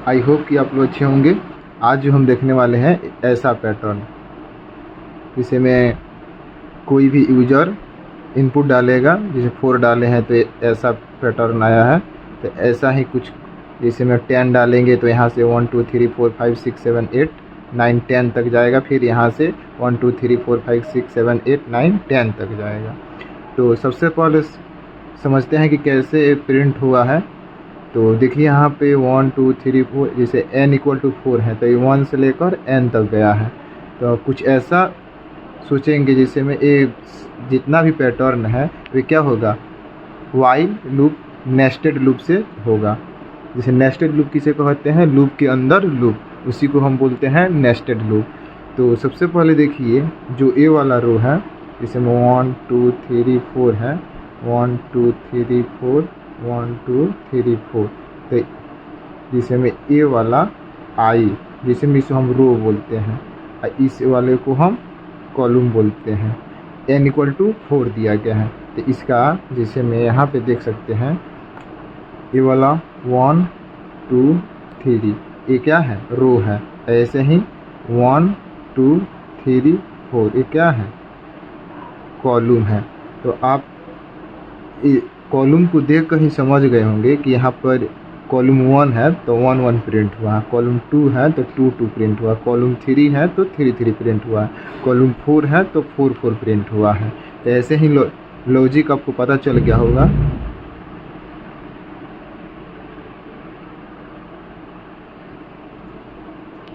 I hope कि आप लोग अच्छे होंगे। आज जो हम देखने वाले हैं ऐसा पैटर्न, जिसे में कोई भी यूज़र इनपुट डालेगा, जैसे 4 डाले हैं तो ऐसा पैटर्न आया है। तो ऐसा ही कुछ, जैसे में 10 डालेंगे तो यहाँ से 1 2 3 4 5 6 7 8 9 10 तक जाएगा। फिर यहाँ से 1 2 3 4 5 6 7 8 9 10 तक जाएगा। तो सबसे पहले समझते हैं कि कैसे प्रिंट हुआ है। तो देखिए यहाँ पे 1 2 3 4, जैसे n = 4 है तो ये 1 से लेकर n तक गया है। तो कुछ ऐसा सोचेंगे जैसे में ये जितना भी पैटर्न है वे क्या होगा, वाइल लूप नेस्टेड लूप से होगा। जैसे नेस्टेड लूप किसे कहते हैं, लूप के अंदर लूप, उसी को हम बोलते हैं नेस्टेड लूप। तो सबसे पहले देखिए जो ए वाला रो है, जैसे में 1 2 3 4 है, 1 2 3 4 1 2 3 4। तो जिसे में ए वाला आई, जिसे में इसे हम रो बोलते हैं, इस वाले को हम कॉलम बोलते हैं। n = 4 दिया गया है। तो इसका जैसे में यहाँ पे देख सकते हैं, ये वाला 1 2 3 ये क्या है, रो है। ऐसे ही 1 2 3 4 ये क्या है, कॉलम है। तो आप कॉलम को देख कर ही समझ गए होंगे कि यहाँ पर कॉलम 1 है तो 1 1 प्रिंट हुआ, कॉलम 2 है तो 2 2 प्रिंट हुआ, कॉलम 3 है तो 3 3 प्रिंट हुआ, कॉलम 4 है तो 4 4 प्रिंट हुआ है। तो ऐसे ही लॉजिक आपको पता चल गया होगा।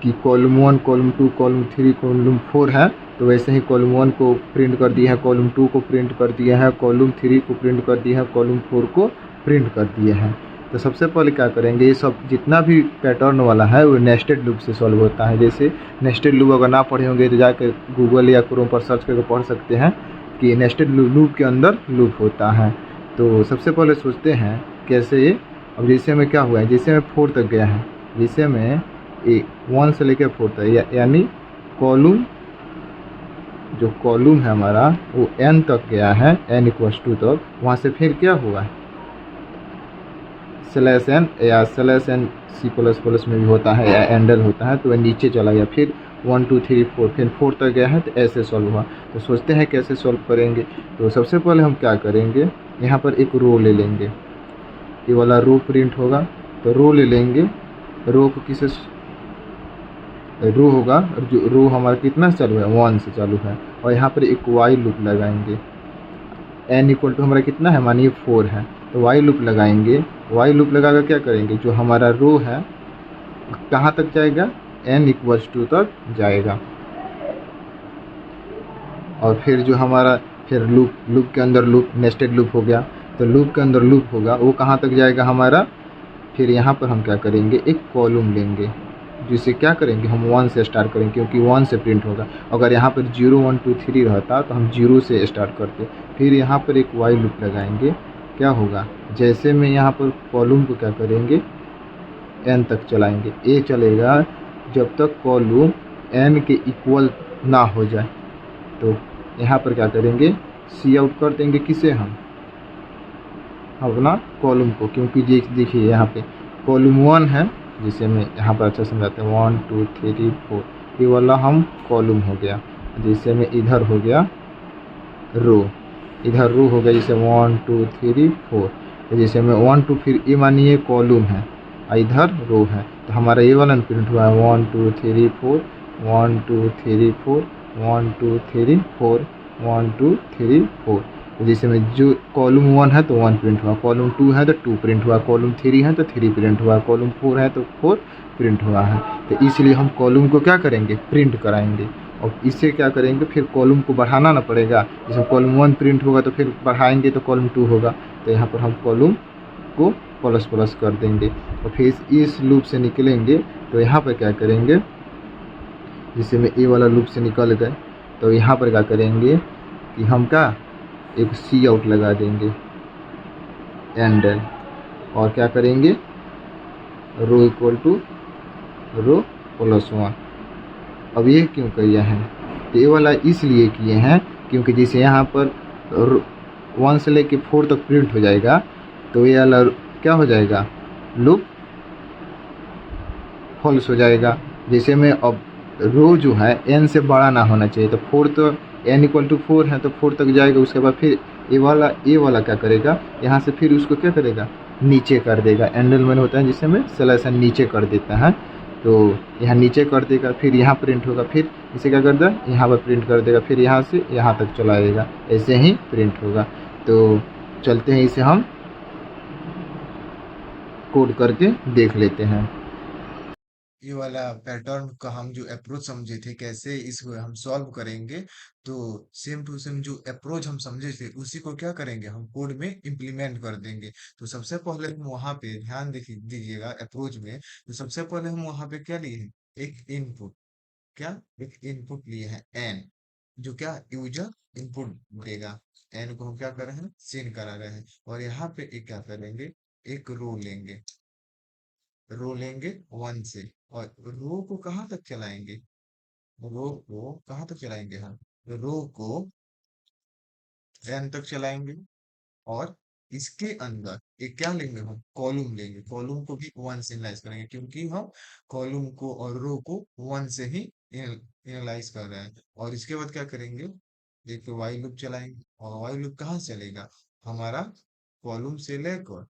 कि कॉलम 1 कॉलम 2 कॉलम 3 कॉलम 4 है, तो वैसे ही कॉलम 1 को प्रिंट कर दिया है, कॉलम 2 को प्रिंट कर दिया है, कॉलम 3 को प्रिंट कर दिया है, कॉलम 4 को प्रिंट कर दिया है। तो सबसे पहले क्या करेंगे, ये सब जितना भी पैटर्न वाला है वो नेस्टेड लूप से सॉल्व होता है। जैसे नेस्टेड लूप अगर ना पढ़े होंगे तो जाकर गूगल या क्रोम पर सर्च करके पढ़ सकते हैं कि नेस्टेड लूप के अंदर लूप होता है। तो सबसे पहले सोचते हैं कैसे ये। अब जैसे में क्या हुआ है, जैसे में 4 तक गया है, जैसे में 1 से लेकर 4 तक, यानी कॉलम जो कॉलम है हमारा वो n तक गया है, n = 2 तक। वहाँ से फिर क्या हुआ है, /n या /n C++ में भी होता है या एंडल होता है, तो वह नीचे चला गया। फिर 1 2 3 4 फिर 4 तक गया है, तो ऐसे सॉल्व हुआ। तो सोचते हैं कैसे सॉल्व करेंगे। तो सबसे पहले हम क्या करेंगे, यहाँ पर एक रो ले लेंगे, ये वाला रो प्रिंट होगा। तो रो ले लेंगे, रो को किसे रो होगा, जो रो हमारा कितना चालू है, 1 से चालू है। और यहाँ पर एक वाई लूप लगाएंगे, n = हमारा कितना है, मानिए 4 है, तो वाई लूप लगाएंगे। वाई लूप लगाकर क्या करेंगे, जो हमारा रो है कहाँ तक जाएगा, n = 2 तक जाएगा। और फिर जो हमारा फिर लूप के अंदर लूप नेस्टेड लूप हो गया, तो लूप के अंदर लूप होगा वो कहाँ तक जाएगा हमारा। फिर यहाँ पर हम क्या करेंगे, एक कॉलम लेंगे, जिसे क्या करेंगे हम 1 से स्टार्ट करेंगे, क्योंकि 1 से प्रिंट होगा। अगर यहाँ पर 0 1 2 3 रहता तो हम 0 से स्टार्ट करते। फिर यहाँ पर एक वाई लूप लगाएंगे, क्या होगा, जैसे में यहाँ पर कॉलम को क्या करेंगे, n तक चलाएंगे। ये चलेगा जब तक कॉलम n के इक्वल ना हो जाए। तो यहाँ पर क्या करेंगे, सी आउट कर देंगे किसे, हम अपना कॉलम को, क्योंकि देखिए यहाँ पे कॉलम 1 है, जिसे मैं यहाँ पर अच्छा समझाते हैं। 1 2 3 4 ये वाला हम कॉलम हो गया, जिसे में इधर हो गया रो, इधर रो हो गया, जैसे 1 2 3 4, जैसे में 1 2 फिर ये मानिए कॉलम है, इधर रो है। तो हमारा ये वाला प्रिंट हुआ है 1 2 3 4 1 2 3 4 1 2 3 4 1 2 3 4। जैसे में जो कॉलम 1 है तो 1 प्रिंट हुआ, कॉलम 2 है तो 2 प्रिंट हुआ, कॉलम 3 है तो 3 प्रिंट हुआ, कॉलम 4 है तो 4 प्रिंट हुआ है। तो इसलिए हम कॉलम को क्या करेंगे, प्रिंट कराएंगे। और इससे क्या करेंगे, फिर कॉलम को बढ़ाना ना पड़ेगा। जैसे कॉलम 1 प्रिंट होगा तो फिर बढ़ाएंगे तो कॉलम 2 होगा। तो यहाँ पर हम कॉलम को ++ कर देंगे और फिर इस लूप से निकलेंगे। तो यहाँ पर क्या करेंगे, जैसे में ए वाला लूप से निकल गए, तो यहाँ पर क्या करेंगे कि हम क्या एक सी आउट लगा देंगे, एंडल, और क्या करेंगे, रो = रो +1। अब ये क्यों किया है, ये वाला इसलिए किए हैं क्योंकि जैसे यहाँ पर 1 से लेके 4 तक प्रिंट हो जाएगा, तो ये वाला क्या हो जाएगा, लूप फॉल्स हो जाएगा। जैसे में अब रो जो है एन से बड़ा ना होना चाहिए, तो फोर तो एन इक्वल टू फोर है तो फोर तक जाएगा। उसके बाद फिर ए वाला क्या करेगा, यहाँ से फिर उसको क्या करेगा, नीचे कर देगा। एंडलमैन होता है जिससे में सलेशन नीचे कर देता है, तो यहाँ नीचे कर देगा, फिर यहाँ प्रिंट होगा, फिर इसे क्या कर देगा, यहाँ पर प्रिंट कर देगा, फिर यहाँ से यहाँ तक चलाएगा, ऐसे ही प्रिंट होगा। तो चलते हैं, इसे हम कोड करके देख लेते हैं। ये वाला पैटर्न का हम जो अप्रोच समझे थे कैसे इसको हम सॉल्व करेंगे, तो सेम टू सेम जो अप्रोच हम समझे थे उसी को क्या करेंगे, हम कोड में इम्प्लीमेंट कर देंगे। तो सबसे पहले हम वहां पे ध्यान देखिए दीजिएगा अप्रोच में। तो सबसे पहले हम वहां पे क्या लिए हैं, एक इनपुट, क्या एक इनपुट लिए हैं एन, जो क्या यूजर इनपुट देगा। एन को हम क्या कर रहे हैं, सेंड करा रहे हैं। और यहाँ पे एक क्या करेंगे, एक रो लेंगे, रो लेंगे वन से। और रो को कहाँ तक चलाएंगे, रो को कहाँ तक चलाएंगे हम, रो को एन तक चलाएंगे। और इसके अंदर एक क्या लेंगे, हम कॉलम लेंगे, कॉलम को भी वन से इनिलाइज करेंगे, क्योंकि हम कॉलम को और रो को वन से ही इनिलाइज कर रहे हैं। और इसके बाद क्या करेंगे, एक वाई लूप चलाएंगे। और वाई लूप कहाँ से चलेगा, हमारा कॉलम से लेकर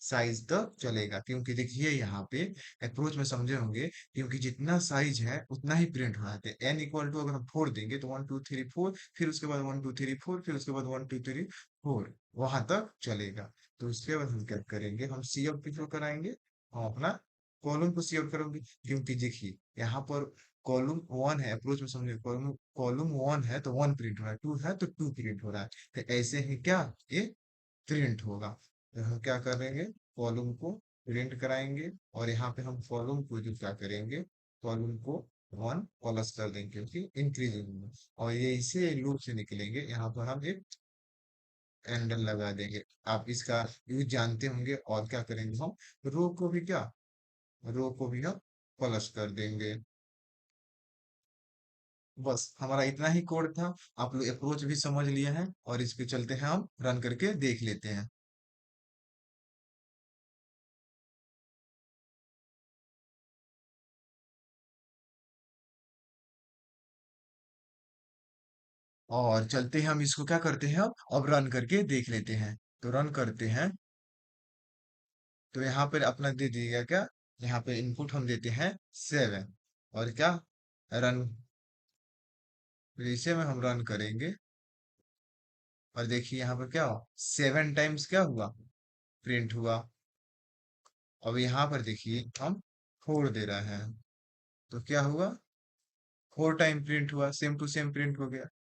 साइज तक चलेगा। क्योंकि देखिए यहाँ पे अप्रोच में समझे होंगे, क्योंकि जितना साइज है उतना ही प्रिंट होना है। एन इक्वल टू अगर हम फोर देंगे तो वन टू थ्री फोर, फिर उसके बाद वन टू थ्री फोर, फिर उसके बाद वन टू थ्री फोर, वहां तक चलेगा। तो उसके बाद हम क्या करेंगे, हम सी आउट प्रिफर कराएंगे, हम अपना कॉलम को सी आउट करेंगे। क्योंकि देखिए यहाँ पर कॉलम वन है, अप्रोच में समझे, कॉलम कॉलम वन है तो वन प्रिंट हो रहा है, टू है तो टू प्रिंट हो रहा है। तो ऐसे ही क्या ये प्रिंट होगा। तो हम क्या करेंगे, कॉलम को प्रिंट कराएंगे। और यहाँ पे हम कॉलम को जो क्या करेंगे, कॉलम को वन प्लस कर देंगे, क्योंकि इंक्रीजिंग में। और ये इसे लूप से निकलेंगे, यहाँ पर हम एक एंडल लगा देंगे। आप इसका यूज जानते होंगे। और क्या करेंगे, हम रो को भी क्या, रो को भी हम प्लस कर देंगे। बस हमारा इतना ही कोड था। आप लोग अप्रोच भी समझ लिए हैं, और इस पे चलते हैं, हम रन करके देख लेते हैं। और चलते हैं, हम इसको क्या करते हैं, अब रन करके देख लेते हैं। तो रन करते हैं, तो यहाँ पर अपना दे दिएगा क्या, यहाँ पे इनपुट हम देते हैं 7। और क्या, रन, इसे में हम रन करेंगे। और देखिए यहाँ पर क्या हुआ, 7 टाइम्स क्या हुआ, प्रिंट हुआ। अब यहाँ पर देखिए हम 4 दे रहे हैं, तो क्या हुआ, 4 टाइम प्रिंट हुआ, सेम टू सेम प्रिंट हो गया।